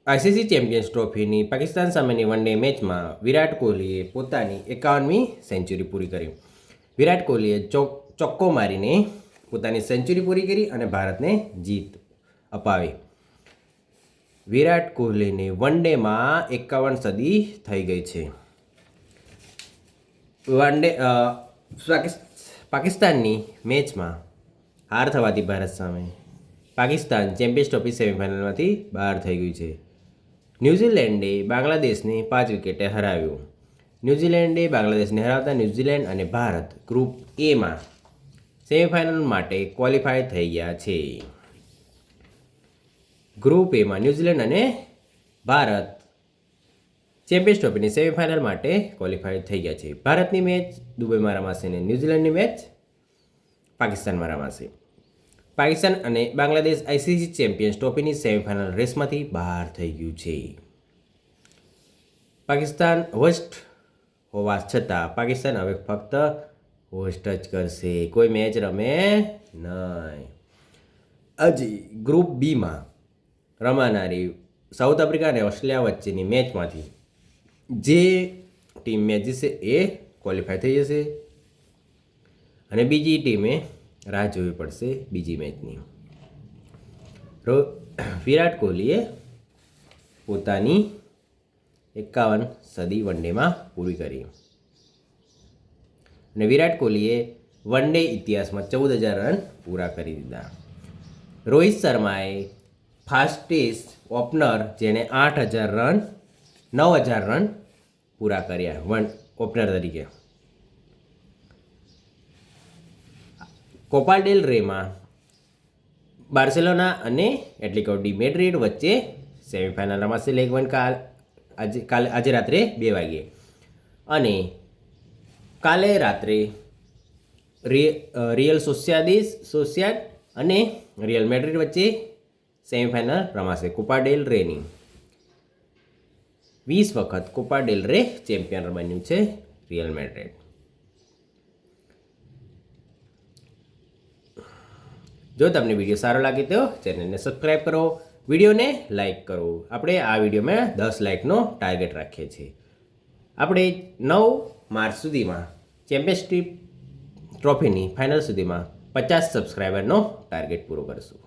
ICC champions ટ્રોફીની Pakistan સામેની one day મેચમાં વિરાટ કોહલીએ પોતાની 51મી સેન્ચુરી પૂરી કરી. વિરાટ કોહલીએ ચોક્કો મારીને પોતાની સેન્ચુરી પૂરી કરી અને ભારતને જીત અપાવી. વિરાટ કોહલીની વન ડેમાં 51 સદી થઈ ગઈ છે. વન ડે પાકિસ્તાનની મેચમાં હાર થવાથી ભારત સામે પાકિસ્તાન ચેમ્પિયન્સ ટ્રોફી સેમિફાઇનલમાંથી બહાર થઈ ગયું છે. ન્યૂઝીલેન્ડે બાંગ્લાદેશને 5 વિકેટે હરાવ્યું. ન્યૂઝીલેન્ડે બાંગ્લાદેશને હરાવતા ન્યૂઝીલેન્ડ અને ભારત ગ્રુપ એમાં સેમિફાઇનલ માટે ક્વોલિફાય થઈ ગયા છે. ગ્રુપ એમાં ન્યૂઝીલેન્ડ અને ભારત ચેમ્પિયન્સ ટ્રોફીની સેમિફાઇનલ માટે ક્વોલિફાય થઈ ગયા છે. ભારતની મેચ દુબઈમાં રમાશે અને ન્યૂઝીલેન્ડની મેચ પાકિસ્તાનમાં રમાશે. પાકિસ્તાન અને બાંગ્લાદેશ આઈસીસી ચેમ્પિયન્સ ટ્રોફીની સેમિફાઇનલ રેસમાંથી બહાર થઈ ગયું છે. પાકિસ્તાન હોસ્ટ હોવા છતાં પાકિસ્તાન હવે ફક્ત હોસ્ટ જ કરશે, કોઈ મેચ રમે નહીં. હજી ગ્રુપ બીમાં રમાનારી સાઉથ આફ્રિકા અને ઓસ્ટ્રેલિયા વચ્ચેની મેચમાંથી જે ટીમ મેચ જીતશે એ ક્વોલિફાય થઈ જશે અને બીજી ટીમે રાહ જોવી પડશે બીજી મેચની. વિરાટ કોહલીએ પોતાની 51 સદી વન ડેમાં પૂરી કરી અને વિરાટ કોહલીએ વન ડે ઇતિહાસમાં 14,000 રન પૂરા કરી દીધા. રોહિત શર્માએ ફાસ્ટેસ્ટ ઓપનર જેણે 9,000 રન પૂરા કર્યા વન ઓપનર તરીકે. કોપા ડેલ રેમાં બાર્સેલોના અને એટલેટિકો ડી મેડ્રિડ વચ્ચે સેમિફાઇનલ રમાશે. લેગ 1 આજે રાત્રે 2 વાગ્યે અને કાલે રાત્રે રિયલ સોસિયાડ અને રિયલ મેડ્રિડ વચ્ચે સેમિફાઇનલ રમાશે. કોપા ડેલ રેની 20 વખત કોપા ડેલ રે ચેમ્પિયન બન્યું છે રિયલ મેડ્રિડ. જો તમને વિડીયો સારો લાગે તો ચેનલને સબસ્ક્રાઈબ કરો, વિડીયોને લાઇક કરો. આપણે આ વિડીયોમાં 10 લાઇકનો ટાર્ગેટ રાખીએ છીએ. આપણે 9 માર્ચ સુધીમાં ચેમ્પિયન્સ ટ્રોફીની ફાઇનલ સુધીમાં 50 સબસ્ક્રાઈબરનો ટાર્ગેટ પૂરો કરીશું.